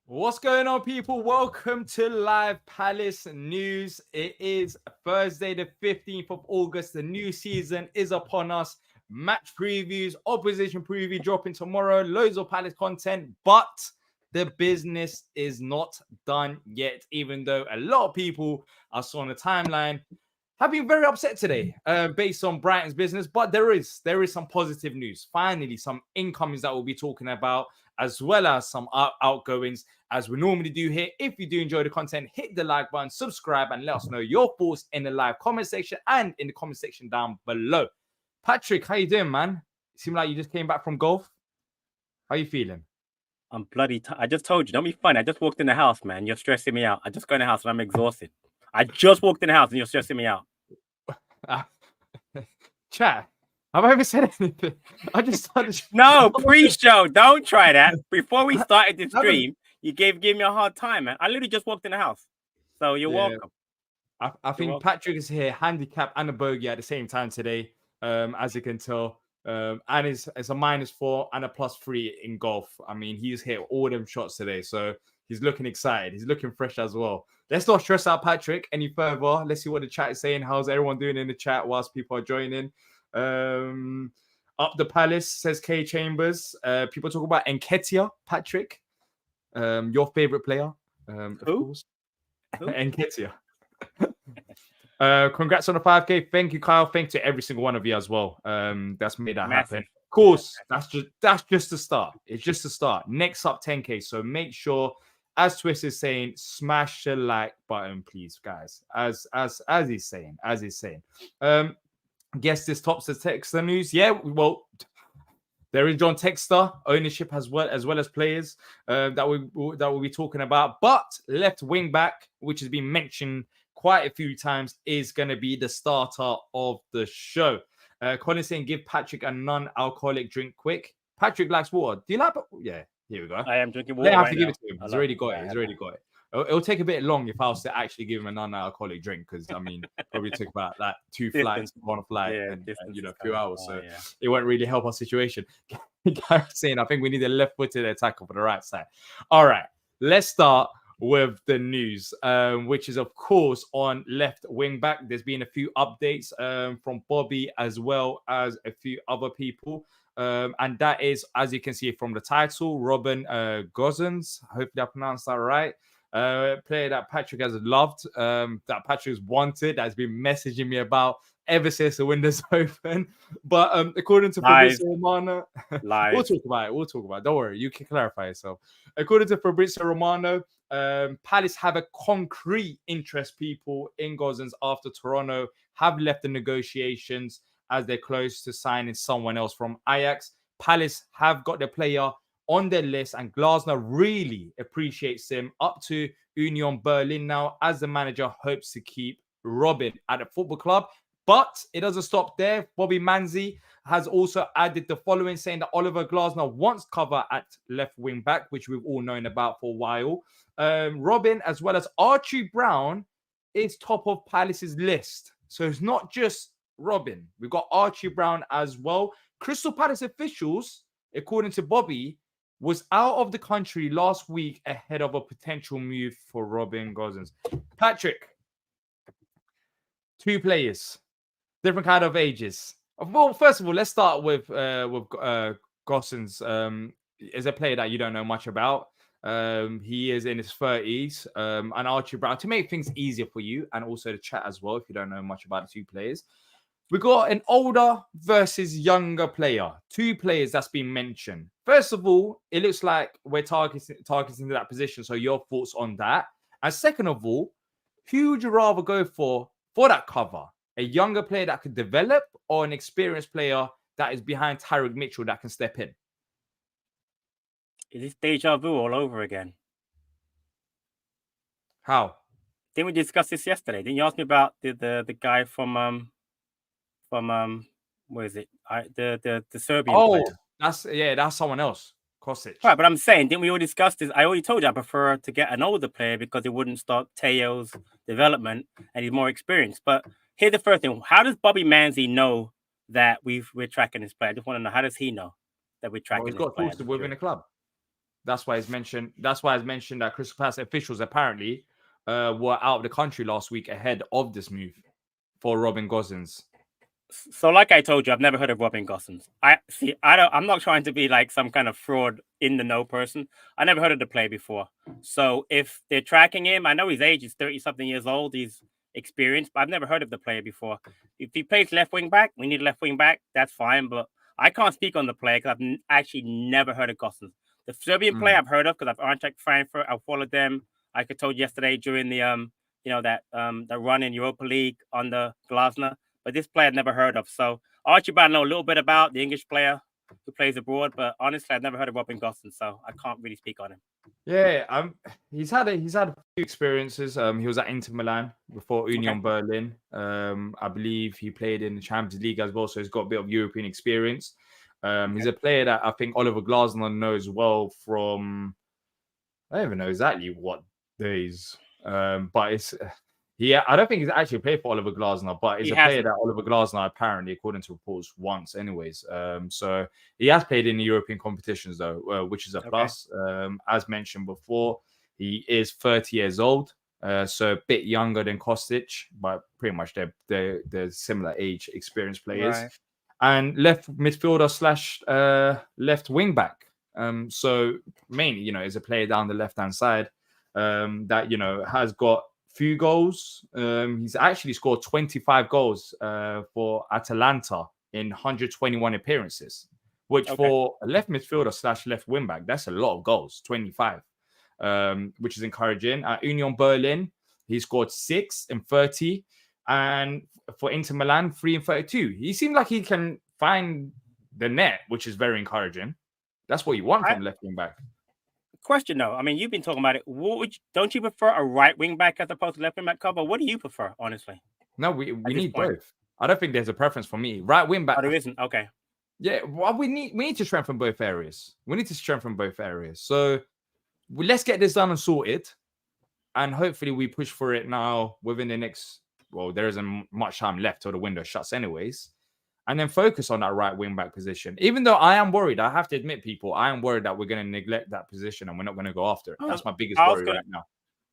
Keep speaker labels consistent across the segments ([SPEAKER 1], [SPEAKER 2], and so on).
[SPEAKER 1] What's going on, people? Welcome to Live Palace News. It is Thursday, the 15th of August. The new season is upon us. Match previews, opposition preview dropping tomorrow. Loads of Palace content, but the business is not done yet, even though a lot of people I saw on the timeline have been very upset today based on Brighton's business. But there is some positive news. Finally, some incomings that we'll be talking about, as well as some outgoings, as we normally do here. If you do enjoy the content, hit the like button, subscribe, and let us know your thoughts in the live comment section and in the comment section down below. Patrick, how you doing, man? It seemed like you just came back from golf. How you feeling?
[SPEAKER 2] I'm bloody I just told you, don't be funny. I just walked in the house, man. You're stressing me out. I just got in the house and I'm exhausted. I just walked in the house and you're stressing me out.
[SPEAKER 1] Chat, have I ever said anything? I just started.
[SPEAKER 2] No, pre-show. Don't try that. Before we started the stream, you gave me a hard time, man. I literally just walked in the house. So you're welcome.
[SPEAKER 1] I think Patrick is here, handicap and a bogey at the same time today, as you can tell. And it's a -4 and a +3 in golf. I mean, he's hit all them shots today, so he's looking excited. He's looking fresh as well. Let's not stress out Patrick any further. Let's see what the chat is saying. How's everyone doing in the chat whilst people are joining? Up the Palace, says K Chambers. People talk about Nketiah, Patrick. Your favorite player, of course. Nketiah. Congrats on the 5K. Thank you, Kyle. Thank you to every single one of you as well. That's made that happen. Of course, that's just the start. It's just the start. Next up, 10K. So make sure, as Twist is saying, smash the like button, please, guys. As he's saying, guess this tops the Textor news. Yeah, well, there is John Textor ownership as well as players that we'll be talking about. But left wing back, which has been mentioned quite a few times, is going to be the starter of the show. Colin saying, give Patrick a non-alcoholic drink quick. Patrick likes water. Do you like? Yeah, here we go.
[SPEAKER 2] I am drinking water.
[SPEAKER 1] I have to give it to him. He's already got it. It'll take a bit long if I was to actually give him a non-alcoholic drink, because I mean, probably took about like 2 flights, one flight, and a few hours. So it won't really help our situation. Gary's saying, I think we need a left-footed attacker for the right side. All right, let's start with the news, which is of course on left wing back. There's been a few updates from Bobby as well as a few other people. And that is, as you can see from the title, Robin Gosens. Hopefully I pronounced that right. Player that Patrick has loved, that Patrick's wanted, that's been messaging me about ever since the window's open. But according to Fabrizio Romano, we'll talk about it. Don't worry, you can clarify yourself. According to Fabrizio Romano, Palace have a concrete interest, people, in Gosens after Toronto have left the negotiations as they're close to signing someone else from Ajax. Palace have got the player on their list, and Glasner really appreciates him. Up to Union Berlin now, as the manager hopes to keep Robin at the football club. But it doesn't stop there. Bobby Manzi has also added the following, saying that Oliver Glasner wants cover at left wing back, which we've all known about for a while. Robin, as well as Archie Brown, is top of Palace's list. So it's not just Robin. We've got Archie Brown as well. Crystal Palace officials, according to Bobby, was out of the country last week ahead of a potential move for Robin Gosens. Patrick, 2 players, different kind of ages. Well, first of all, let's start with Gosens. Is a player that you don't know much about. He is in his 30s. And Archie Brown, to make things easier for you, and also the chat as well, if you don't know much about the 2 players. We got an older versus younger player. 2 players that's been mentioned. First of all, it looks like we're targeting that position. So your thoughts on that? And second of all, who would you rather go for that cover? A younger player that could develop, or an experienced player that is behind Tyrick Mitchell that can step in?
[SPEAKER 2] Is this deja vu all over again?
[SPEAKER 1] How?
[SPEAKER 2] Didn't we discuss this yesterday? Didn't you ask me about the guy from what is it? The Serbian player.
[SPEAKER 1] That's someone else. Kostic.
[SPEAKER 2] Right, but I'm saying, didn't we all discuss this? I already told you I prefer to get an older player because it wouldn't stop Teo's development and he's more experienced. But here's the first thing: how does Bobby Manzi know that we're tracking this player? I just want to know, how does he know that we're tracking this player?
[SPEAKER 1] He's got talks within the club. That's why it's mentioned. That's why it's mentioned that Crystal Palace officials apparently were out of the country last week ahead of this move for Robin Gosens.
[SPEAKER 2] So, like I told you, I've never heard of Robin Gosens. I'm not trying to be like some kind of fraud in the know person. I never heard of the player before. So, if they're tracking him, I know his age is 30-something years old. He's experienced, but I've never heard of the player before. If he plays left wing back, we need left wing back. That's fine, but I can't speak on the player because I've actually never heard of Gosens. The Serbian player I've heard of because I've Eintracht Frankfurt. I've followed them. Like I told you yesterday during the the run in Europa League on the Glasner. But this player I'd never heard of. So Archie Brown, I know a little bit about the English player who plays abroad, but honestly, I've never heard of Robin Gosens, so I can't really speak on him.
[SPEAKER 1] Yeah, he's had a few experiences. He was at Inter Milan before Union Berlin. I believe he played in the Champions League as well, so he's got a bit of European experience. He's a player that I think Oliver Glasner knows well from, I don't even know exactly what days, but it's. I don't think he's actually played for Oliver Glasner, but he's a player that Oliver Glasner apparently, according to reports, once anyways. So he has played in the European competitions though, which is a plus. As mentioned before, he is 30 years old, so a bit younger than Kostic, but pretty much they're similar age, experienced players. Right. And left midfielder / left wing back. So mainly, is a player down the left hand side that has got few goals. He's actually scored 25 goals for Atalanta in 121 appearances, which for a left midfielder / left wing back, that's a lot of goals, 25, which is encouraging. At Union Berlin, he scored 6 in 30, and for Inter Milan, 3 in 32. He seemed like he can find the net, which is very encouraging. That's what you want from left wing back.
[SPEAKER 2] Question though, I mean, you've been talking about it. Don't you prefer a right wing back as opposed to left wing back cover? What do you prefer, honestly?
[SPEAKER 1] No, we need both. I don't think there's a preference for me. Right wing back.
[SPEAKER 2] Oh, there isn't. Okay.
[SPEAKER 1] Yeah, well, we need to strengthen both areas. So let's get this done and sorted, and hopefully we push for it now within the next. Well, there isn't much time left till the window shuts, anyways. And then focus on that right wing back position. Even though I am worried, I have to admit, people, I am worried that we're going to neglect that position and we're not going to go after it. That's my biggest worry right now.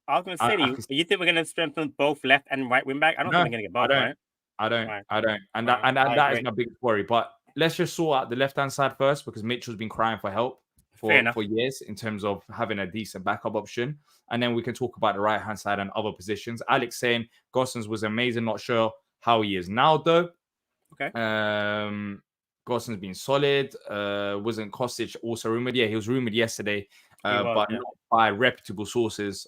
[SPEAKER 2] I was going to say to you, you think we're going to strengthen both left and right wing back? I don't think we're going to get both, right?
[SPEAKER 1] I don't. And that is my biggest worry. But let's just sort out the left hand side first, because Mitchell's been crying for help for years in terms of having a decent backup option. And then we can talk about the right hand side and other positions. Alex saying Gosens was amazing. Not sure how he is now, though.
[SPEAKER 2] Okay.
[SPEAKER 1] Gosens been solid. Wasn't Kostic also rumored? Yeah, he was rumored yesterday, but not by reputable sources.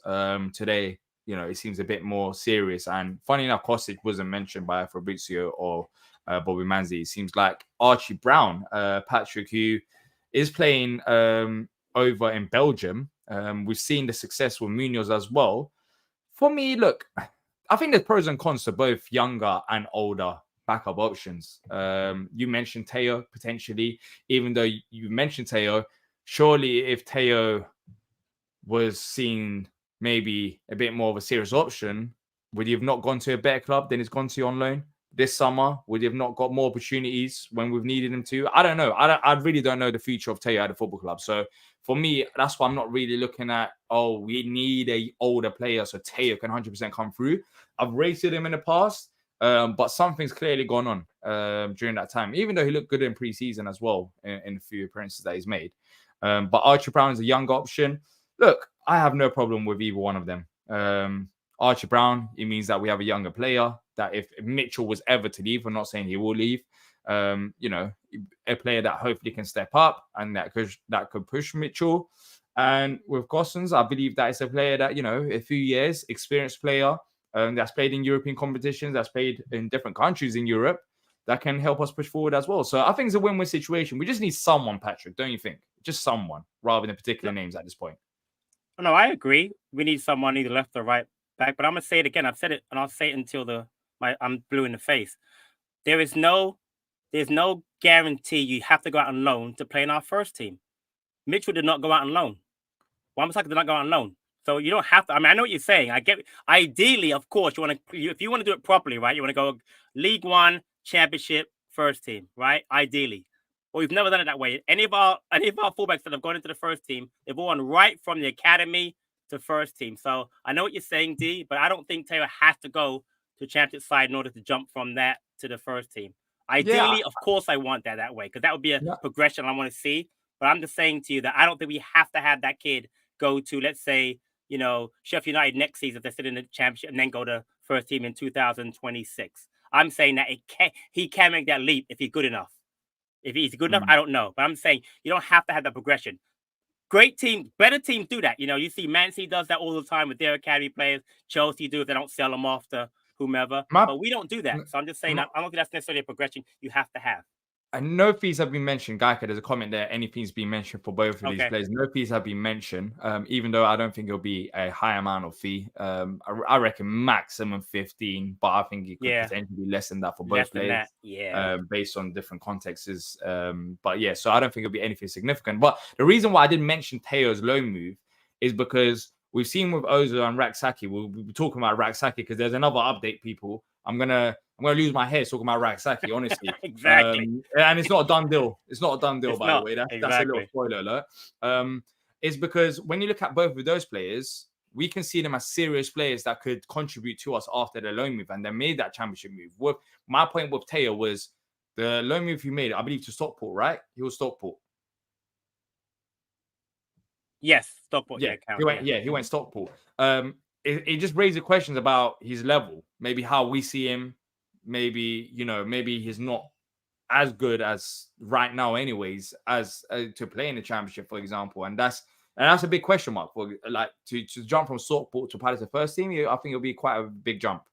[SPEAKER 1] Today, it seems a bit more serious. And funny enough, Kostic wasn't mentioned by Fabrizio or Bobby Manzi. It seems like Archie Brown, Patrick, who is playing over in Belgium. We've seen the success with Munoz as well. For me, look, I think there's pros and cons to both younger and older backup options. You mentioned Teo potentially, even though you mentioned Teo, surely if Teo was seen maybe a bit more of a serious option, would he have not gone to a better club than he's gone to on loan this summer? Would he have not got more opportunities when we've needed him to? I don't know. I really don't know the future of Teo at the football club. So for me, that's why I'm not really looking at, we need a older player so Teo can 100% come through. I've rated him in the past. But something's clearly gone on during that time, even though he looked good in pre-season as well in a few appearances that he's made. But Archie Brown is a young option. Look, I have no problem with either one of them. Archie Brown, it means that we have a younger player, that if Mitchell was ever to leave, I'm not saying he will leave, a player that hopefully can step up and that could push Mitchell. And with Gosens, I believe that it's a player that, a few years, experienced player, that's played in European competitions, that's played in different countries in Europe, that can help us push forward as well. So I think it's a win-win situation. We just need someone, Patrick, don't you think? Just someone, rather than particular names at this point.
[SPEAKER 2] No, I agree. We need someone either left or right back. But I'm going to say it again. I've said it, and I'll say it until I'm blue in the face. There's no guarantee you have to go out on loan to play in our first team. Mitchell did not go out on loan. Wan-Bissaka did not go out on loan. So you don't have to. I mean, I know what you're saying. I get. Ideally, of course, if you want to do it properly, right? You want to go League One, Championship, first team, right? Ideally, Well, we've never done it that way. Any of our fullbacks that have gone into the first team, they've gone right from the academy to first team. So I know what you're saying, D, but I don't think Taylor has to go to championship side in order to jump from that to the first team. Ideally, of course, I want that way, because that would be a progression I want to see. But I'm just saying to you that I don't think we have to have that kid go to, let's say, Sheffield United next season if they're still in the championship, and then go to first team in 2026. I'm saying that he can make that leap if he's good enough. If he's good enough, I don't know. But I'm saying you don't have to have that progression. Great teams, better teams do that. You see Man City does that all the time with their academy players. Chelsea do if they don't sell them off to whomever. But we don't do that. So I'm just saying I don't think that's necessarily a progression you have to have.
[SPEAKER 1] And no fees have been mentioned. Gaika, there's a comment there. Any fees being mentioned for both of these players. No fees have been mentioned, even though I don't think it'll be a high amount of fee. I reckon maximum 15, but I think it could potentially be less than that for both players. Based on different contexts. But yeah, so I don't think it'll be anything significant. But the reason why I didn't mention Teo's loan move is because we've seen with Ozil and Rak-Sakyi. We'll be talking about Rak-Sakyi because there's another update, people. I'm gonna lose my hair talking about Rak-Sakyi, honestly.
[SPEAKER 2] Exactly.
[SPEAKER 1] And it's not a done deal. It's not a done deal, by the way. That's a little spoiler alert. It's because when you look at both of those players, we can see them as serious players that could contribute to us after the loan move, and they made that championship move. My point with Teo was the loan move he made, I believe, to Stockport, right? He was Stockport.
[SPEAKER 2] Yes, Stockport.
[SPEAKER 1] He went Stockport. It just raises questions about his level, maybe how we see him. Maybe he's not as good as right now, anyways, as to play in the championship, for example, and that's a big question mark for like to jump from Stockport to Palace the first team. I think it'll be quite a big jump.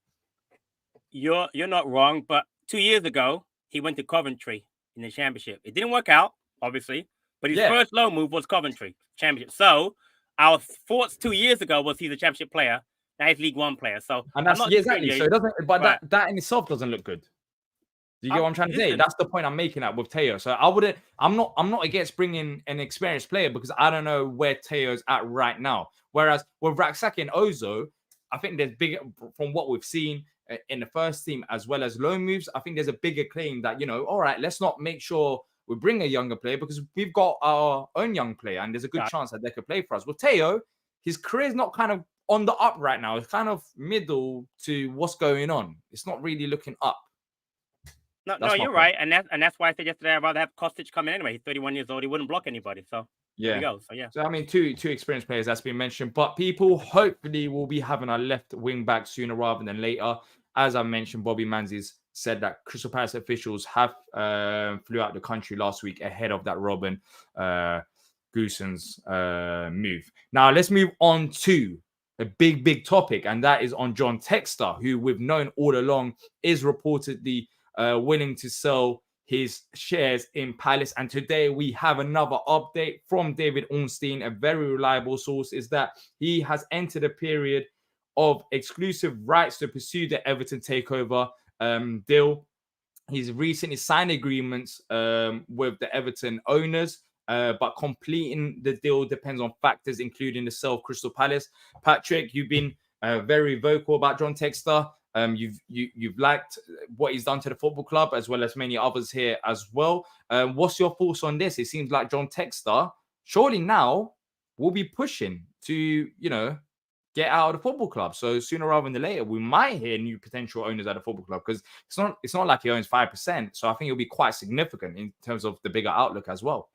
[SPEAKER 2] You're not wrong, but 2 years ago he went to Coventry in the championship. It didn't work out, obviously, but his first loan move was Coventry championship. So our thoughts 2 years ago was he's a championship player. Now he's League One player. So
[SPEAKER 1] and that's exactly. So it doesn't, but that in itself doesn't look good. Do you get what I'm trying to say? That's the point I'm making with Teo. So I'm not against bringing an experienced player because I don't know where Teo's at right now. Whereas with Rak-Sakyi and Ozo, I think there's bigger, from what we've seen in the first team as well as loan moves. I think there's a bigger claim that, all right, let's not make sure we bring a younger player because we've got our own young player and there's a good chance that they could play for us. With Teo, his career's not kind of on the up right now. It's kind of middle to what's going on. It's not really looking up.
[SPEAKER 2] No, you're right, and that's why I said yesterday I'd rather have Kostic come in anyway. He's 31 years old. He wouldn't block anybody. So there you go. So I
[SPEAKER 1] mean, two experienced players that's been mentioned, but people hopefully will be having a left wing back sooner rather than later. As I mentioned, Bobby Manzi's said that Crystal Palace officials have flew out the country last week ahead of that Robin Gosens move. Now let's move on to a big topic, and that is on John Textor, who we've known all along is reportedly willing to sell his shares in Palace. And today we have another update from David Ornstein, a very reliable source, is that he has entered a period of exclusive rights to pursue the Everton takeover deal. He's recently signed agreements with the Everton owners, but completing the deal depends on factors including the sale of Crystal Palace. Patrick, you've been very vocal about John Textor. You've liked what he's done to the football club as well as many others here as well. What's your thoughts on this? It seems like John Textor surely now will be pushing to get out of the football club. So sooner rather than later, we might hear new potential owners at the football club because it's not like he owns 5%. So I think it'll be quite significant in terms of the bigger outlook as well.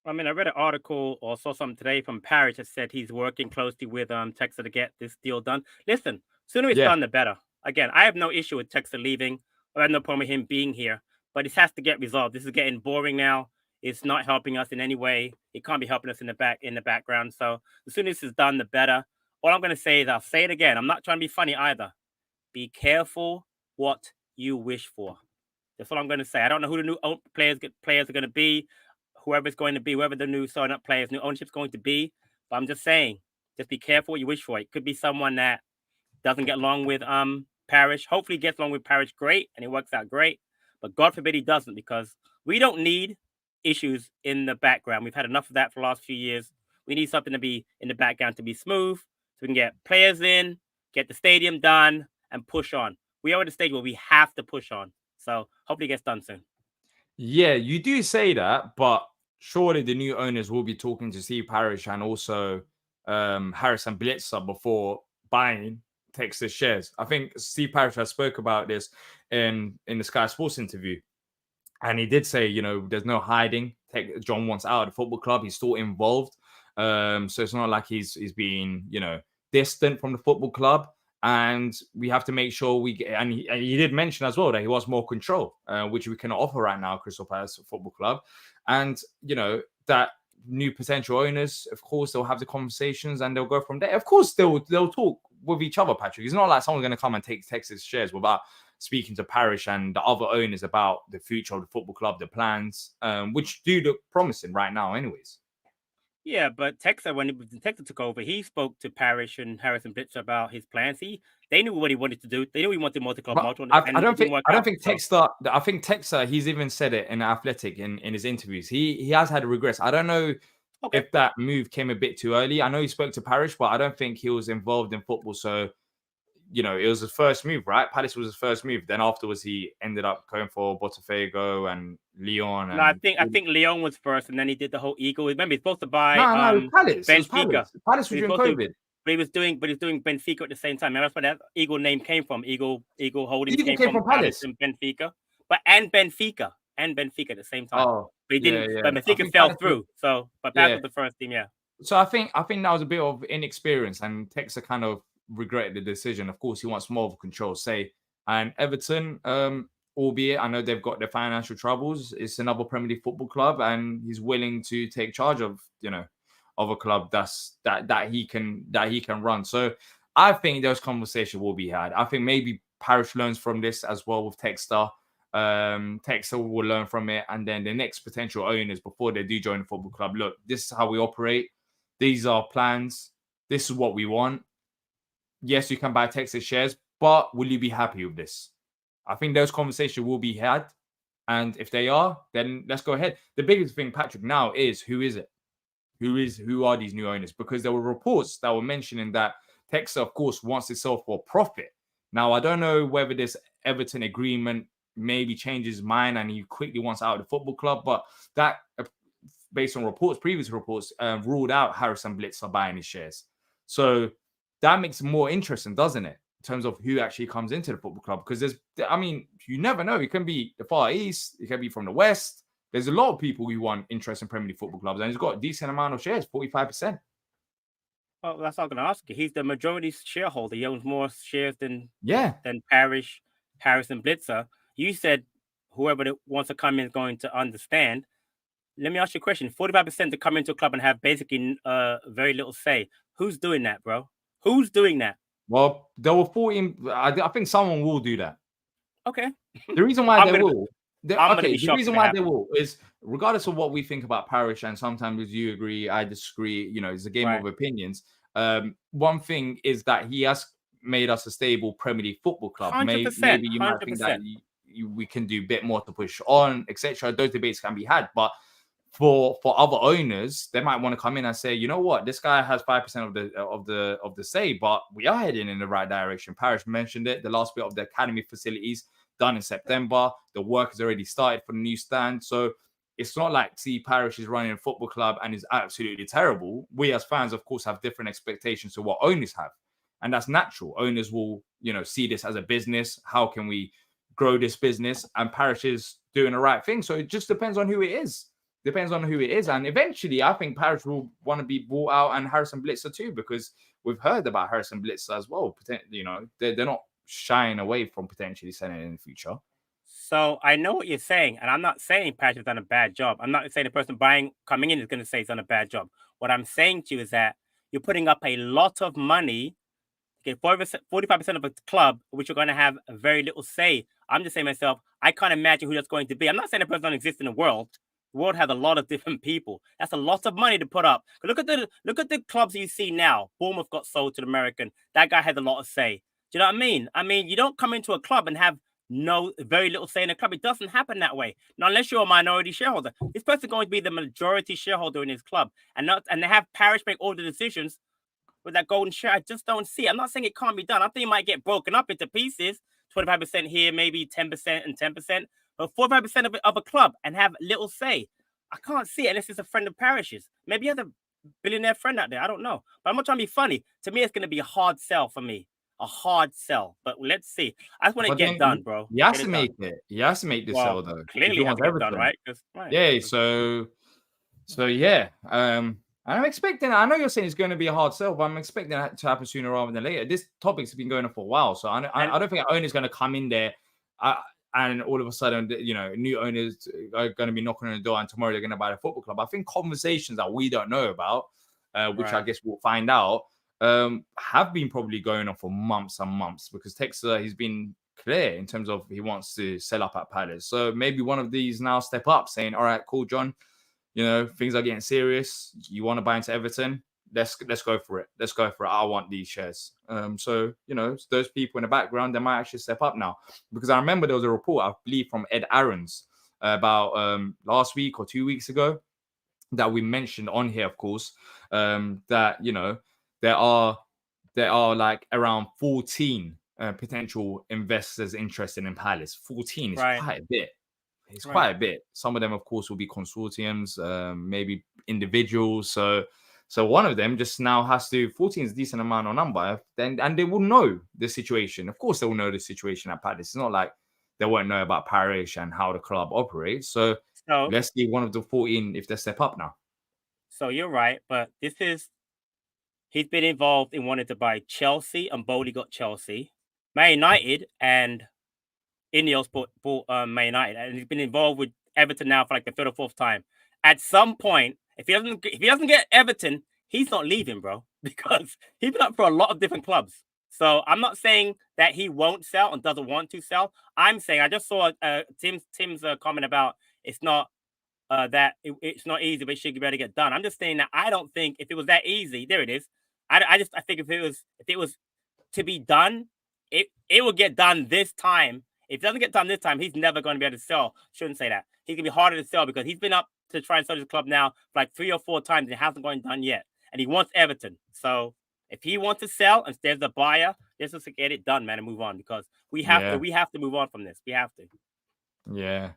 [SPEAKER 2] I mean, I read an article or saw something today from Parrish that said he's working closely with Textor to get this deal done. Listen, sooner it's done, the better. Again, I have no issue with Textor leaving. I have no problem with him being here, but this has to get resolved. This is getting boring now. It's not helping us in any way. It can't be helping us in the background. So the sooner this is done, the better. All I'm going to say is, I'll say it again. I'm not trying to be funny either. Be careful what you wish for. That's all I'm going to say. I don't know who the new players are going to be, whoever the new sign-up players, new ownership is going to be. But I'm just saying, just be careful what you wish for. It could be someone that doesn't get along with Parrish. Hopefully he gets along with Parrish great and it works out great. But God forbid he doesn't, because we don't need issues in the background. We've had enough of that for the last few years. We need something to be in the background to be smooth, so we can get players in, get the stadium done, and push on. We are at a stage where we have to push on. So hopefully it gets done soon.
[SPEAKER 1] Yeah, you do say that, but surely the new owners will be talking to Steve Parish and also Harrison Blitzer before buying Texas shares. I think Steve Parish has spoke about this in the Sky Sports interview. And he did say, there's no hiding. John wants out of the football club. He's still involved. So it's not like he's being, distant from the football club. And we have to make sure we get. And he did mention as well that he wants more control, which we cannot offer right now, Crystal Palace Football Club. And, that new potential owners, of course, they'll have the conversations and they'll go from there. Of course, they'll talk with each other, Patrick. It's not like someone's going to come and take Texas shares without speaking to Parish and the other owners about the future of the football club, the plans, which do look promising right now anyways.
[SPEAKER 2] Yeah, but Textor, when Textor took over, he spoke to Parish and Harrison Blitzer about his plans. They knew what he wanted to do. They knew he wanted multi-club model.
[SPEAKER 1] I don't think Textor. I think Textor. He's even said it in Athletic in his interviews. He has had regrets. I don't know if that move came a bit too early. I know he spoke to Parish, but I don't think he was involved in football. So it was his first move, right? Palace was his first move. Then afterwards, he ended up going for Botafogo and Lyon. And
[SPEAKER 2] no, I think Lyon was first, and then he did the whole Eagle. Remember, he's supposed to buy
[SPEAKER 1] Palace.
[SPEAKER 2] Benfica.
[SPEAKER 1] Palace was during COVID.
[SPEAKER 2] But he was doing Benfica at the same time. That's where that Eagle name came from. Eagle Holdings
[SPEAKER 1] came from
[SPEAKER 2] Palace and Benfica. And Benfica at the same time.
[SPEAKER 1] Oh,
[SPEAKER 2] but he didn't. Yeah. But Benfica fell through. But Palace was the first team. Yeah.
[SPEAKER 1] So I think that was a bit of inexperience, and Textor kind of regretted the decision. Of course, he wants more of control. And Everton, albeit I know they've got their financial troubles, it's another Premier League football club, and he's willing to take charge of of a club that he can run. So I think those conversations will be had. I think maybe Parish learns from this as well with Textor. Textor will learn from it, and then the next potential owners before they do join the football club. Look, this is how we operate. These are plans. This is what we want. Yes, you can buy Texas shares, but will you be happy with this? I think those conversations will be had. And if they are, then let's go ahead. The biggest thing, Patrick, now is who is it? Who are these new owners? Because there were reports that were mentioning that Textor, of course, wants to sell for profit. Now, I don't know whether this Everton agreement maybe changes his mind and he quickly wants out of the football club, but that, based on previous reports, ruled out Harrison Blitzer buying his shares. So that makes it more interesting, doesn't it? In terms of who actually comes into the football club. Because you never know. It can be the Far East. It can be from the West. There's a lot of people who want interest in Premier League football clubs. And he's got a decent amount of shares, 45%.
[SPEAKER 2] Well, that's not going to ask you. He's the majority shareholder. He owns more shares than Parish, Harrison Blitzer. You said whoever wants to come in is going to understand. Let me ask you a question. 45% to come into a club and have basically very little say. Who's doing that, bro? Who's doing that?
[SPEAKER 1] Well, there were 14. I think someone will do that.
[SPEAKER 2] Okay.
[SPEAKER 1] The reason why they will. The reason why they will is, regardless of what we think about Parish, and sometimes you agree, I disagree. It's a game of opinions. One thing is that he has made us a stable Premier League football club.
[SPEAKER 2] 100%,
[SPEAKER 1] maybe you might think that we can do a bit more to push on, etc. Those debates can be had, but for other owners, they might want to come in and say, you know what, this guy has 5% of the say, but we are heading in the right direction. Parish mentioned it. The last bit of the academy facilities done in September. The work has already started for the new stand. So it's not like Parish is running a football club and is absolutely terrible. We as fans, of course, have different expectations to what owners have. And that's natural. Owners will, see this as a business. How can we grow this business? And Parish is doing the right thing. So it just depends on who it is. And eventually, I think Parish will want to be bought out, and Harrison Blitzer too, because we've heard about Harrison Blitzer as well. They're not shying away from potentially selling it in the future.
[SPEAKER 2] So I know what you're saying, and I'm not saying Parish has done a bad job. I'm not saying the person coming in is going to say he's done a bad job. What I'm saying to you is that you're putting up a lot of money, get 45% of a club, which you're going to have very little say. I'm just saying myself, I can't imagine who that's going to be. I'm not saying the person doesn't exist in the world. The world has a lot of different people. That's a lot of money to put up. Look at the clubs you see now. Bournemouth got sold to the American. That guy has a lot of say. Do you know what I mean? I mean, you don't come into a club and have very little say in the club. It doesn't happen that way. Now, unless you're a minority shareholder, this person's going to be the majority shareholder in his club, and they have Parish make all the decisions with that golden share. I just don't see it. I'm not saying it can't be done. I think it might get broken up into pieces, 25% here, maybe 10% and 10%. but 45% of a club and have little say. I can't see it unless it's a friend of Parish's. Maybe he has a billionaire friend out there. I don't know. But I'm not trying to be funny. To me, it's going to be a hard sell for me. A hard sell. But let's see. I just want to get done, bro.
[SPEAKER 1] He has to make it. He has to make the sell, though.
[SPEAKER 2] Clearly, he has to get done, right?
[SPEAKER 1] Yeah, so yeah. I'm expecting, I know you're saying it's going to be a hard sell, but I'm expecting that to happen sooner rather than later. This topic's been going on for a while. So I don't think an owner's going to come in there and all of a sudden, new owners are going to be knocking on the door and tomorrow they're going to buy the football club. I think conversations that we don't know about, which I guess we'll find out, have been probably going on for months and months, because Textor, he's been clear in terms of he wants to sell up at Palace. So maybe one of these now step up saying, all right, cool, John, things are getting serious. You want to buy into Everton? Let's go for it. Let's go for it. I want these shares. So those people in the background, they might actually step up now, because I remember there was a report, I believe, from Ed Aarons about last week or 2 weeks ago that we mentioned on here, of course, that there are like around 14 potential investors interested in Palace. 14 is quite a bit. It's quite a bit. Some of them, of course, will be consortiums, maybe individuals. So one of them just now has to, 14 is a decent amount of number, and they will know the situation. Of course, they will know the situation at Palace. It's not like they won't know about Parish and how the club operates. So let's see one of the 14 if they step up now.
[SPEAKER 2] So you're right, but he's been involved in wanting to buy Chelsea, and Bowley got Chelsea, Man United, and Ineos bought Man United, and he's been involved with Everton now for like the third or fourth time. At some point, if he doesn't get Everton, he's not leaving, bro, because he's been up for a lot of different clubs. So I'm not saying that he won't sell and doesn't want to sell. I'm saying, I just saw Tim's comment about it's not it's not easy, but it should be able to get done. I'm just saying that I don't think if it was that easy, there it is. I think if it was to be done, it will get done this time. If it doesn't get done this time, he's never going to be able to sell. Shouldn't say that. He's going to be harder to sell because he's been up to try and sell his club now for like 3 or 4 times and it hasn't gotten done yet. And he wants Everton. So if he wants to sell and there's a buyer, let's just get it done, man, and move on, because we have to move on from this. We have to.
[SPEAKER 1] Yeah.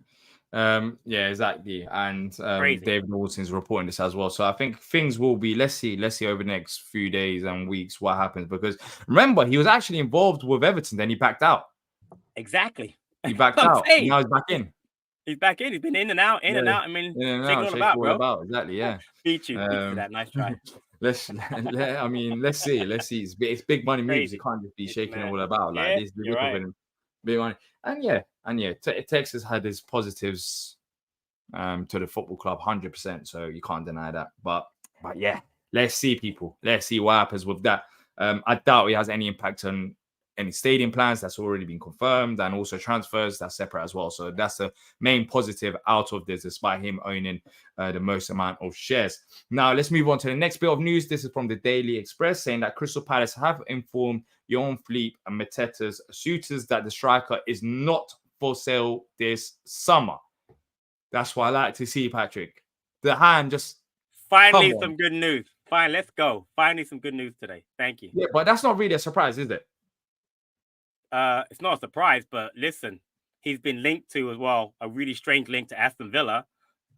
[SPEAKER 1] Yeah, exactly. And David Wilson's reporting this as well. So I think things will be, let's see over the next few days and weeks what happens, because remember, he was actually involved with Everton, then he backed out.
[SPEAKER 2] Exactly.
[SPEAKER 1] He backed out. Now he's back in.
[SPEAKER 2] He's back in. He's been in and out, I mean, shake all about.
[SPEAKER 1] Exactly, yeah.
[SPEAKER 2] Beat you to that. Nice try.
[SPEAKER 1] Let's see. It's big money moves. You can't just be shaking all about. Like this, big money. And Texas had his positives to the football club, 100%. So you can't deny that. But yeah, let's see, people. Let's see what happens with that. I doubt it has any impact on any stadium plans. That's already been confirmed, and also transfers, that's separate as well. So that's the main positive out of this, despite him owning the most amount of shares. Now let's move on to the next bit of news. This is from the Daily Express, saying that Crystal Palace have informed Johan Philippe and Mateta's suitors that the striker is not for sale this summer. That's what I like to see, Patrick. The hand just
[SPEAKER 2] finally some good news. Fine, let's go. Finally some good news today. Thank you.
[SPEAKER 1] Yeah, but that's not really a surprise, is it?
[SPEAKER 2] It's not a surprise, but listen, he's been linked to as well, a really strange link to Aston Villa.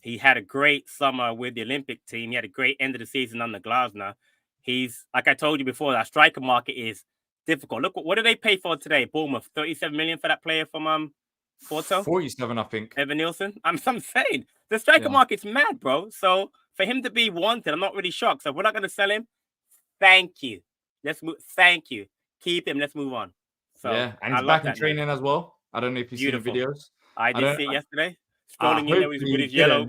[SPEAKER 2] He had a great summer with the Olympic team. He had a great end of the season under Glasner. He's, like I told you before, that striker market is difficult. Look, what did they pay for today? Bournemouth, 37 million for that player from Porto?
[SPEAKER 1] 47, I think.
[SPEAKER 2] Evan Nielsen. I'm saying the striker market's mad, bro. So for him to be wanted, I'm not really shocked. So if we're not going to sell him, thank you. Let's move. Thank you. Keep him. Let's move on. So,
[SPEAKER 1] yeah, and he's back in training as well. I don't know if you've seen the videos.
[SPEAKER 2] I did see it yesterday. Scrolling in there with his yellow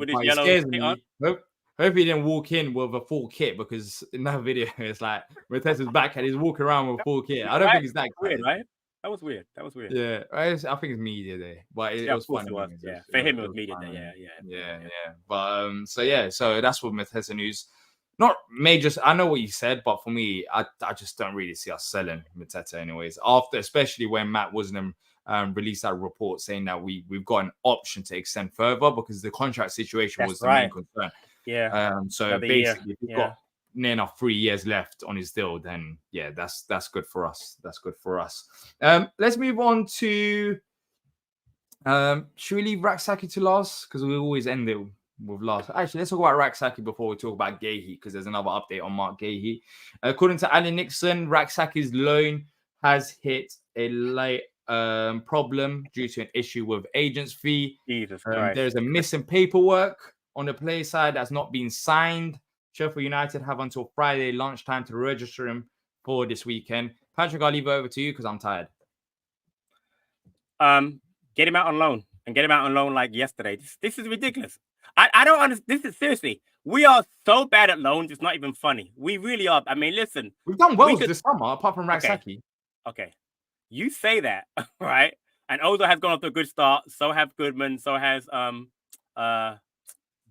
[SPEAKER 1] Hope he didn't walk in with a full kit, because in that video it's like Mateta's back and he's walking around with a full kit. I don't think it's that
[SPEAKER 2] weird, right? That was weird.
[SPEAKER 1] Yeah, I think it's media day, but it was fun.
[SPEAKER 2] Yeah, for him it was media day.
[SPEAKER 1] Yeah. But so that's what Mateta news. Not major. I know what you said, but for me, I just don't really see us selling Mateta anyways. Especially when Matt Woosnam released that report saying that we've got an option to extend further, because the contract situation was the main concern.
[SPEAKER 2] Yeah.
[SPEAKER 1] So basically, if we've got near enough 3 years left on his deal, then yeah, that's good for us. Let's move on to Should we leave Rak-Sakyi to last? Because we always end it with last. Actually, let's talk about Rak-Sakyi before we talk about Gahey, because there's another update on Mark Gahey. According to Ali Nixon, Rak-Sakyi's loan has hit a late problem due to an issue with agent's fee.
[SPEAKER 2] Jesus Christ.
[SPEAKER 1] There's a missing paperwork on the player side that's not been signed. Sheffield United have until Friday lunchtime to register him for this weekend. Patrick, I'll leave it over to you because I'm tired.
[SPEAKER 2] Get him out on loan and get him out on loan like yesterday. This is ridiculous. I don't understand. This is seriously. We are so bad at loans. It's not even funny. We really are. I mean, listen.
[SPEAKER 1] We've done well this summer, apart from Rak-Sakyi.
[SPEAKER 2] Okay. You say that, right? And Odo has gone off to a good start. So have Goodman. So has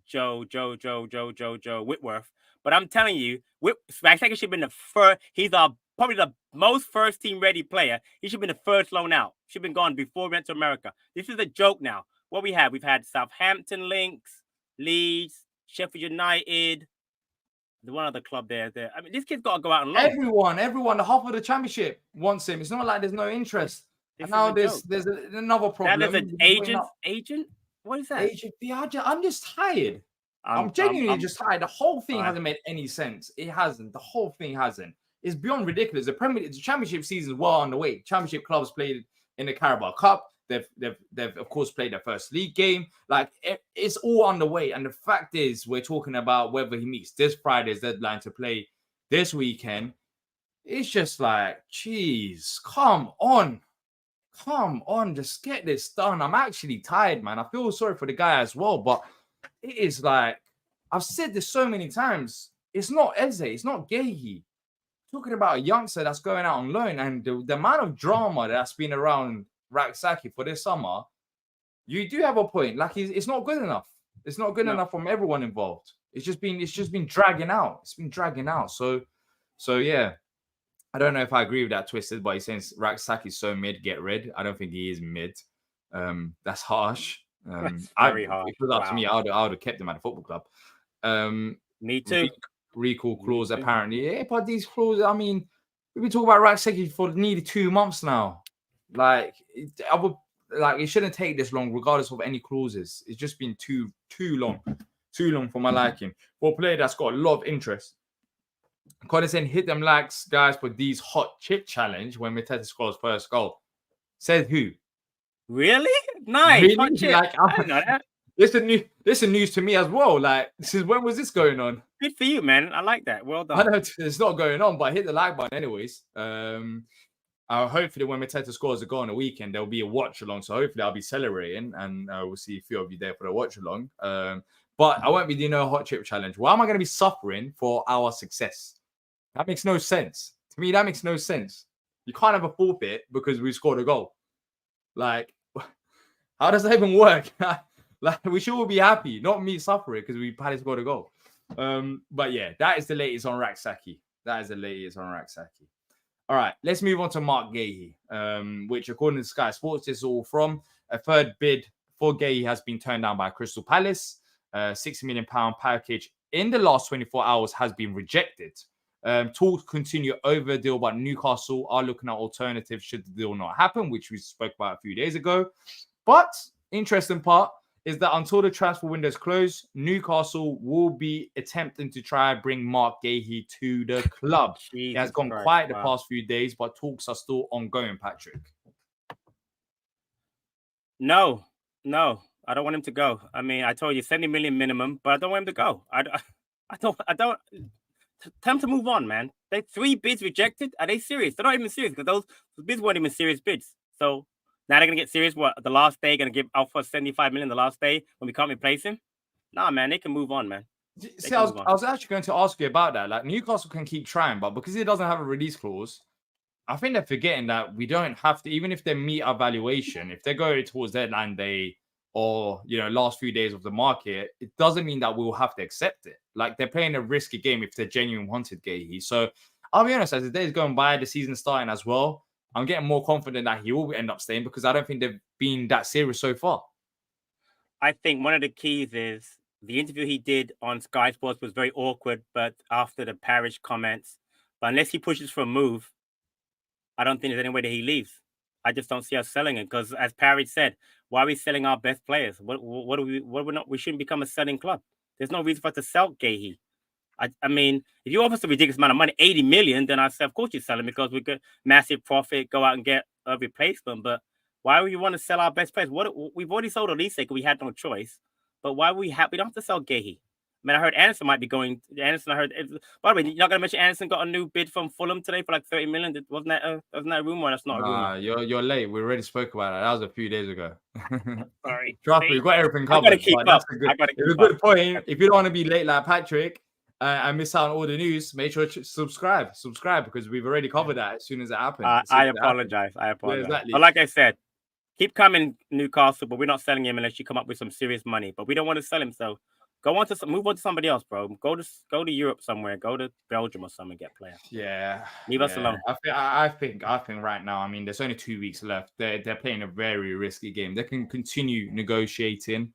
[SPEAKER 2] Joe Whitworth. But I'm telling you, Rak-Sakyi should have been the first. He's probably the most first team ready player. He should have been the first loan out. Should have been gone before we went to America. This is a joke now. What we've had Southampton links, Leeds, Sheffield United, the one other club there. I mean, this kid's got to go out and loan.
[SPEAKER 1] Everyone, the half of the championship wants him. It's not like there's no interest. And now there's another problem.
[SPEAKER 2] Now there's an agent. What is that?
[SPEAKER 1] Agent. Yeah, I'm just tired. I'm genuinely just tired. The whole thing hasn't made any sense. It hasn't. The whole thing hasn't. It's beyond ridiculous. The championship season is well on the way. Championship clubs played in the Carabao Cup. They've of course played their first league game. Like it's all underway. And the fact is, we're talking about whether he meets this Friday's deadline to play this weekend. It's just like, geez, come on, just get this done. I'm actually tired, man. I feel sorry for the guy as well, but it is like I've said this so many times. It's not Eze, it's not Gahey. Talking about a youngster that's going out on loan, and the amount of drama that's been around Rak-Sakyi for this summer, you do have a point. Like it's not good enough. It's not good enough from everyone involved. It's just been dragging out. It's been dragging out. So yeah, I don't know if I agree with that Twisted, but he's saying Rak-Sakyi is so mid, get rid. I don't think he is mid. That's harsh.
[SPEAKER 2] That's very harsh.
[SPEAKER 1] If it was up to me, I would have kept him at the football club.
[SPEAKER 2] Me too.
[SPEAKER 1] Recall clause, apparently. Yeah, but these clauses, I mean, we've been talking about Rak-Sakyi for nearly 2 months now. Like, it shouldn't take this long, regardless of any clauses. It's just been too long for my liking. For a player that's got a lot of interest. Condescend hit them likes, guys, for these hot chip challenge when Mateta scores first goal. Said who?
[SPEAKER 2] Really? Nice.
[SPEAKER 1] Really?
[SPEAKER 2] Hot chip.
[SPEAKER 1] Like,
[SPEAKER 2] I know that.
[SPEAKER 1] This is news to me as well. Like, when was this going on?
[SPEAKER 2] Good for you, man. I like that. Well done.
[SPEAKER 1] I know it's not going on, but hit the like button anyways. Hopefully when Mateta scores a goal on the weekend, there'll be a watch along. So hopefully I'll be celebrating, and we'll see a few of you there for the watch along. But I won't be doing a hot chip challenge. Why am I going to be suffering for our success? That makes no sense. To me, that makes no sense. You can't have a forfeit because we scored a goal. Like, how does that even work? Like, we should all be happy, not me suffering because we had to score a goal. But yeah, that is the latest on Rak-Sakyi. All right, let's move on to Mark Gahey, which according to Sky Sports, this is all from a third bid for Gahey has been turned down by Crystal Palace. £60 million package in the last 24 hours has been rejected. Talks continue over the deal, but Newcastle are looking at alternatives should the deal not happen, which we spoke about a few days ago. But interesting part is that until the transfer window is closed, Newcastle will be attempting to try and bring Mark Gahey to the club. It has gone quiet the past few days, but talks are still ongoing, Patrick.
[SPEAKER 2] No, I don't want him to go. I mean, I told you 70 million minimum, but I don't want him to go. I don't. Tell him to move on, man. They 3 bids rejected. Are they serious? They're not even serious because those bids weren't even serious bids. So now they're gonna get serious. What, the last day gonna give Alpha 75 million the last day when we can't replace him? Nah, man, they can move on, man.
[SPEAKER 1] See, I was actually going to ask you about that. Like, Newcastle can keep trying, but because he doesn't have a release clause, I think they're forgetting that we don't have to, even if they meet our valuation, if they go towards deadline day or, last few days of the market, it doesn't mean that we'll have to accept it. Like, they're playing a risky game if they're genuine wanted Gahey. So I'll be honest, as the days going by, the season starting as well, I'm getting more confident that he will end up staying because I don't think they've been that serious so far.
[SPEAKER 2] I think one of the keys is the interview he did on Sky Sports was very awkward, but after the Parish comments, but unless he pushes for a move, I don't think there's any way that he leaves. I just don't see us selling it because, as Parry said, why are we selling our best players? What are we? What we're not? We shouldn't become a selling club. There's no reason for us to sell Gahey. I mean, if you offer us a ridiculous amount of money, 80 million, then I say, of course you sell him because we get massive profit, go out and get a replacement. But why would you want to sell our best players? We've already sold Elise because we had no choice. But why we don't have to sell Gahey? I mean, I heard Anderson might be going. Anderson, I heard. By the way, you're not going to mention Anderson got a new bid from Fulham today for like 30 million. Wasn't that a rumor? That's not a rumor.
[SPEAKER 1] You're late. We already spoke about that. That was a few days ago.
[SPEAKER 2] Sorry.
[SPEAKER 1] Trust me, we've got everything covered.
[SPEAKER 2] I got to keep up.
[SPEAKER 1] It's a good point. If you don't want to be late like Patrick and miss out on all the news, make sure to subscribe because we've already covered that as soon as it happened.
[SPEAKER 2] I apologize. I apologize.
[SPEAKER 1] Yeah, exactly.
[SPEAKER 2] But like I said, keep coming, Newcastle, but we're not selling him unless you come up with some serious money. But we don't want to sell him, so move on to somebody else, bro. Go to Europe somewhere. Go to Belgium or something. Get player.
[SPEAKER 1] Yeah.
[SPEAKER 2] Leave us alone.
[SPEAKER 1] I think right now. I mean, there's only 2 weeks left. They're playing a very risky game. They can continue negotiating,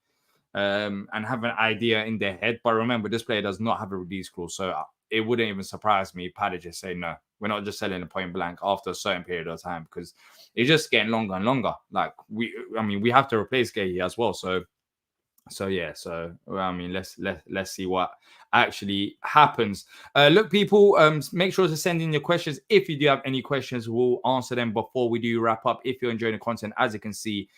[SPEAKER 1] and have an idea in their head. But remember, this player does not have a release clause, so it wouldn't even surprise me if Paddy just say no. We're not just selling a point blank after a certain period of time because it's just getting longer and longer. Like we have to replace Gahey as well. So I mean, let's see what actually happens. Look, people, make sure to send in your questions. If you do have any questions, we'll answer them before we do wrap up. If you're enjoying the content, as you can see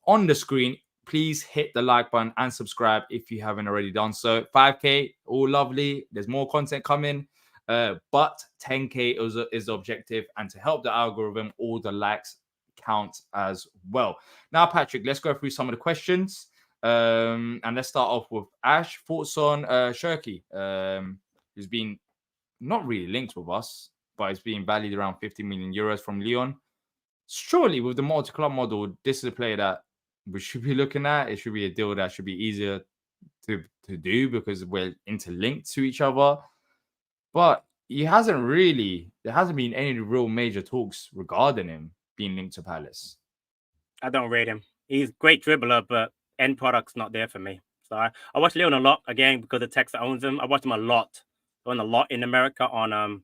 [SPEAKER 1] on the screen, please hit the like button and subscribe if you haven't already done so. 5K, all lovely. There's more content coming, but 10K is the objective, and to help the algorithm, all the likes count as well. Now, Patrick, let's go through some of the questions. And let's start off with Ash. Thoughts on Shirky, who's been not really linked with us, but it's being valued around 50 million euros from Lyon. Surely, with the multi-club model, this is a player that we should be looking at. It should be a deal that should be easier to do because we're interlinked to each other. But there hasn't been any real major talks regarding him being linked to Palace.
[SPEAKER 2] I don't rate him. He's a great dribbler, but end product's not there for me. So I watch Leon a lot again because the Textor owns him. I watch him a lot in America on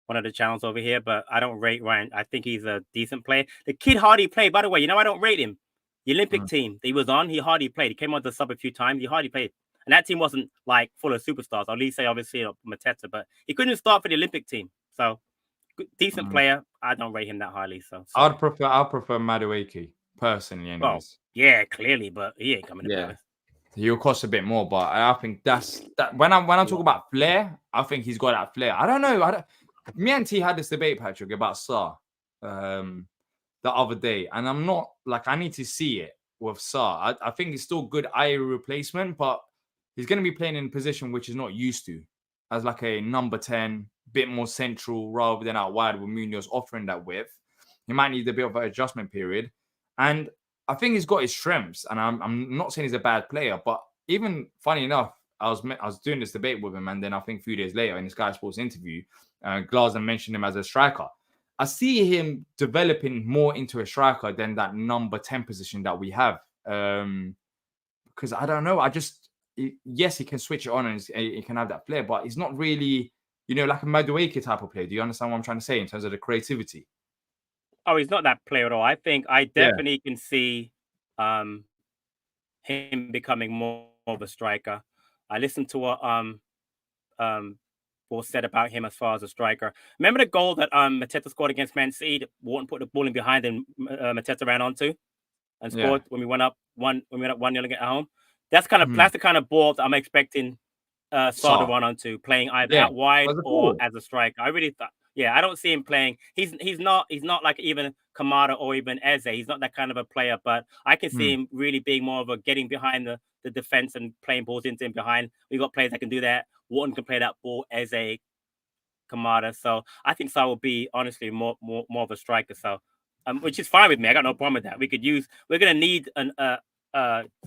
[SPEAKER 2] one of the channels over here, but I don't rate Ryan. I think he's a decent player. The kid hardly played, by the way. I don't rate him. The Olympic team he was on, he hardly played. He came on the sub a few times. He hardly played, and that team wasn't like full of superstars. I'll at least say obviously Mateta, but he couldn't start for the Olympic team. So decent player. I don't rate him that highly. So
[SPEAKER 1] I'd prefer Madueke personally, anyways.
[SPEAKER 2] Well, yeah, clearly, but he ain't coming to Palace.
[SPEAKER 1] He'll cost a bit more, but I think that's that. When I talk about flair, I think he's got that flair. I don't know. Me and T had this debate, Patrick, about Sarr the other day, and I'm not like I need to see it with Sarr. I think he's still good eye replacement, but he's going to be playing in a position which he's not used to, as like a number 10, bit more central rather than out wide with Munoz offering that width. He might need a bit of an adjustment period, and I think he's got his strengths, and I'm not saying he's a bad player, but even funny enough, I was doing this debate with him, and then I think a few days later in the Sky Sports interview, Glasner mentioned him as a striker. I see him developing more into a striker than that number 10 position that we have, because I don't know. Yes, he can switch it on and he can have that flair, but he's not really, like a Madueke type of player. Do you understand what I'm trying to say in terms of the creativity?
[SPEAKER 2] Oh, he's not that player at all. I think I definitely can see him becoming more of a striker. I listened to what was said about him as far as a striker. Remember the goal that Mateta scored against Man City? Wharton put the ball in behind and Mateta ran onto and scored when we went up 1-0 at home. That's that's the kind of ball that I'm expecting Sarr to run onto, playing either out wide or as a striker. I really thought. Yeah, I don't see him playing. He's not like even Kamada or even Eze. He's not that kind of a player, but I can see him really being more of a getting behind the defense and playing balls into him behind. We've got players that can do that. Wharton can play that ball, Eze, Kamada. So I think Sarr will be honestly more of a striker. So which is fine with me. I got no problem with that. We're gonna need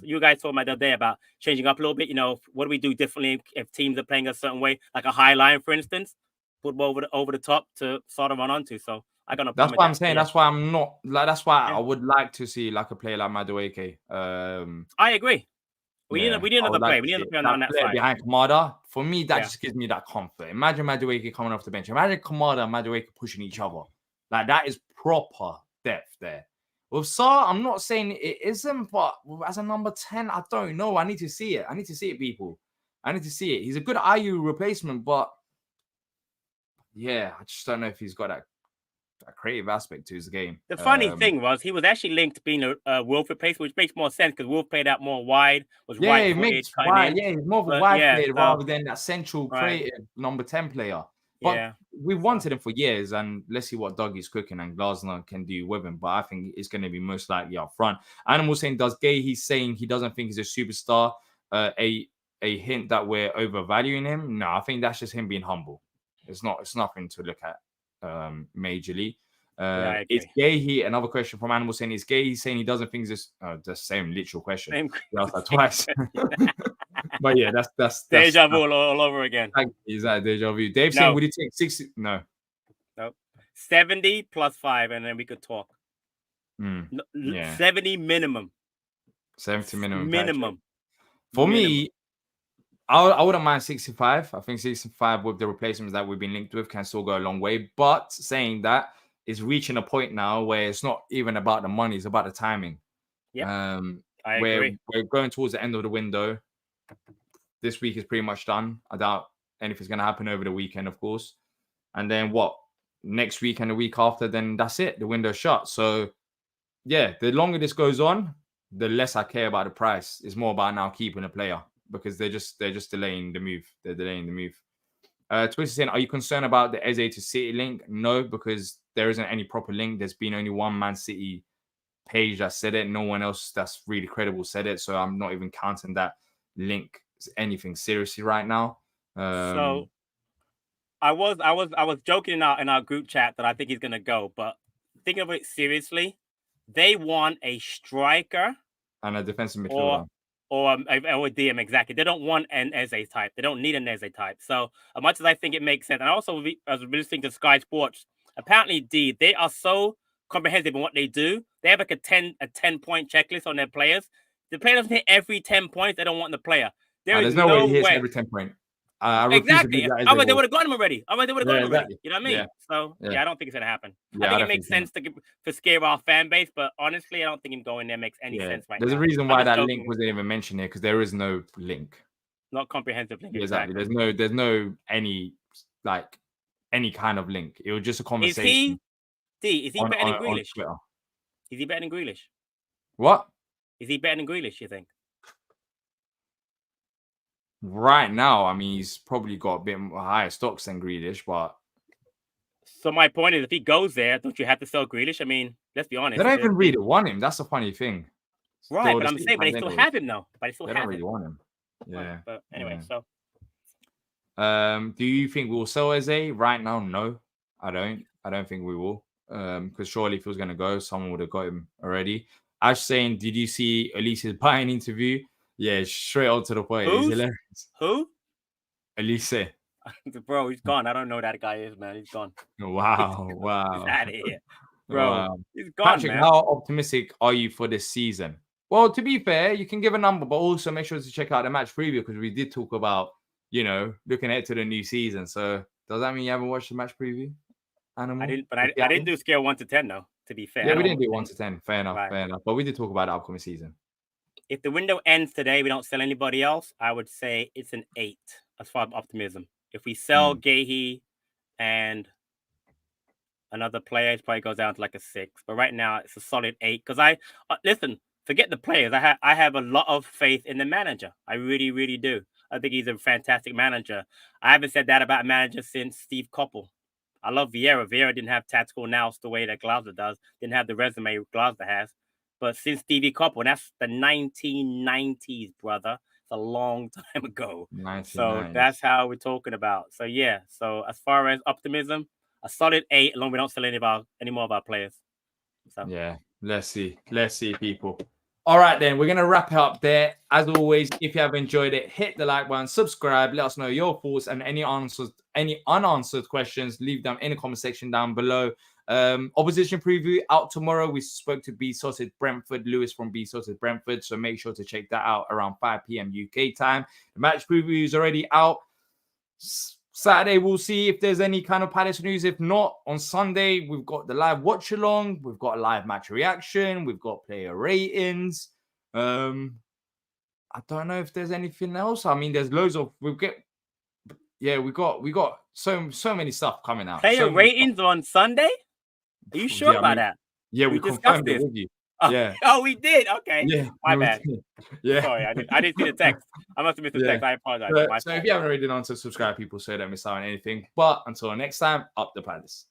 [SPEAKER 2] you guys talked about the other day about changing up a little bit. What do we do differently if teams are playing a certain way, like a high line, for instance? Put over the top to sort of run onto. So I got no problem.
[SPEAKER 1] That's what I'm saying. That's why I'm not like. That's why I would like to see like a player like Madueke. I
[SPEAKER 2] agree. We need another player. We need another player on that side
[SPEAKER 1] behind Kamada. For me, that just gives me that comfort. Imagine Madueke coming off the bench. Imagine Kamada and Madueke pushing each other. Like that is proper depth there. With Sarr, I'm not saying it isn't, but as a number 10, I don't know. I need to see it. People. I need to see it. He's a good IU replacement, but yeah, I just don't know if he's got that creative aspect to his game.
[SPEAKER 2] The funny thing was he was actually linked to being a Wolf replacement, which makes more sense because Wolf played out more wide, was
[SPEAKER 1] it makes wide. Yeah, he's more of a wide player rather than that central creative number 10 player. But we wanted him for years, and let's see what Dougie's cooking and Glasner can do with him. But I think it's going to be most likely up front. Animal saying, does Gay? He's saying he doesn't think he's a superstar. A hint that we're overvaluing him. No, I think that's just him being humble. It's nothing to look at majorly. It's Gay. Another question from Animal saying, is Gay? He's saying he doesn't think this. The same literal question. He asked that twice. But yeah, that's
[SPEAKER 2] deja vu all over again.
[SPEAKER 1] Is that deja vu? Dave saying, would you take 60? No.
[SPEAKER 2] 70 plus 5, and then we could talk. 70 minimum.
[SPEAKER 1] 70 minimum.
[SPEAKER 2] Minimum.
[SPEAKER 1] For me, I wouldn't mind 65. I think 65 with the replacements that we've been linked with can still go a long way. But saying that, it's reaching a point now where it's not even about the money, it's about the timing.
[SPEAKER 2] Yeah. I agree.
[SPEAKER 1] We're going towards the end of the window. This week is pretty much done. I doubt anything's going to happen over the weekend, of course. And then next week and the week after, then that's it. The window's shut. So, yeah, the longer this goes on, the less I care about the price. It's more about now keeping a player because they're just delaying the move. They're delaying the move. Twitter saying, are you concerned about the Eze to City link? No, because there isn't any proper link. There's been only one Man City page that said it. No one else that's really credible said it. So I'm not even counting that link anything seriously right now.
[SPEAKER 2] So I was joking in our group chat that I think he's gonna go, but thinking of it seriously, they want a striker
[SPEAKER 1] and a defensive midfielder
[SPEAKER 2] or a DM. Exactly. They don't want an Eze type. They don't need an Eze type. So as much as I think it makes sense, and also as we're listening to Sky Sports, apparently they are so comprehensive in what they do. They have like a 10 point checklist on their players. The player doesn't hit every 10 points. They don't want the player.
[SPEAKER 1] There's no way he hits every 10 point.
[SPEAKER 2] Exactly. I mean, they would have got him already. You know what I mean?
[SPEAKER 1] Yeah.
[SPEAKER 2] So, I don't think it's going to happen. I think it makes sense to scare our fan base, but honestly, I don't think him going there makes any sense right now.
[SPEAKER 1] There's a reason why that link wasn't even mentioned here, because there is no link.
[SPEAKER 2] Not comprehensive link.
[SPEAKER 1] Exactly. There's no any kind of link. It was just a conversation.
[SPEAKER 2] Is he better than Grealish? Is he better than Grealish?
[SPEAKER 1] What?
[SPEAKER 2] Is he better than Grealish, you think?
[SPEAKER 1] Right now, I mean, he's probably got a bit higher stocks than Grealish, but...
[SPEAKER 2] So my point is, if he goes there, don't you have to sell Grealish? I mean, let's be honest.
[SPEAKER 1] They don't even really want him. That's the funny thing.
[SPEAKER 2] Right, but I'm saying, but they still have him, though.
[SPEAKER 1] They don't really want him. Yeah.
[SPEAKER 2] Right, but anyway, so...
[SPEAKER 1] do you think we'll sell Eze? Right now, no. I don't think we will. Because surely if he was going to go, someone would have got him already. Ash saying, did you see Elise's buying interview? Yeah, straight on to the point. It's hilarious.
[SPEAKER 2] Who?
[SPEAKER 1] Elise.
[SPEAKER 2] Bro, he's gone. I don't know who that guy is, man. He's gone.
[SPEAKER 1] Wow.
[SPEAKER 2] He's out of here. Bro, he's gone,
[SPEAKER 1] Patrick,
[SPEAKER 2] man.
[SPEAKER 1] how optimistic are you for this season? Well, to be fair, you can give a number, but also make sure to check out the match preview because we did talk about, looking ahead to the new season. So does that mean you haven't watched the match preview? Animal?
[SPEAKER 2] I didn't do scale 1 to 10, though, to be fair.
[SPEAKER 1] Yeah, we didn't do 1 to 10. Fair enough. But we did talk about the upcoming season.
[SPEAKER 2] If the window ends today, we don't sell anybody else, I would say it's an 8 as far as optimism. If we sell Gahey and another player, it probably goes down to like a 6. But right now, it's a solid 8. Because listen, forget the players. I have a lot of faith in the manager. I really, really do. I think he's a fantastic manager. I haven't said that about a manager since Steve Coppell. I love Vieira. Vieira didn't have tactical nous the way that Glasner does. Didn't have the resume Glasner has. But since Stevie Coppell, that's the 1990s, brother. It's a long time ago. So that's how we're talking about. So, yeah. So as far as optimism, a solid 8, as long as we don't sell any more of our players. So.
[SPEAKER 1] Yeah. Let's see, people. All right, then. We're going to wrap it up there. As always, if you have enjoyed it, hit the like button, subscribe, let us know your thoughts and any unanswered questions, leave them in the comment section down below. Opposition preview out tomorrow. We spoke to B Sausage Brentford, Lewis from B Sausage Brentford, so make sure to check that out around 5 p.m. UK time. The match preview is already out. Saturday, we'll see if there's any kind of Palace news. If not, on Sunday, we've got the live watch along. We've got a live match reaction. We've got player ratings. I don't know if there's anything else. I mean, there's loads of we got so many stuff coming out.
[SPEAKER 2] Player ratings on Sunday? Are you sure about that?
[SPEAKER 1] Yeah, we confirmed it with you.
[SPEAKER 2] Oh,
[SPEAKER 1] yeah.
[SPEAKER 2] Oh, we did. Okay.
[SPEAKER 1] Yeah.
[SPEAKER 2] My bad.
[SPEAKER 1] Yeah.
[SPEAKER 2] Sorry, I didn't see the text. I must have missed the text. I apologize.
[SPEAKER 1] So if you haven't already done so, subscribe, people, so you don't miss out on anything. But until next time, up the Palace.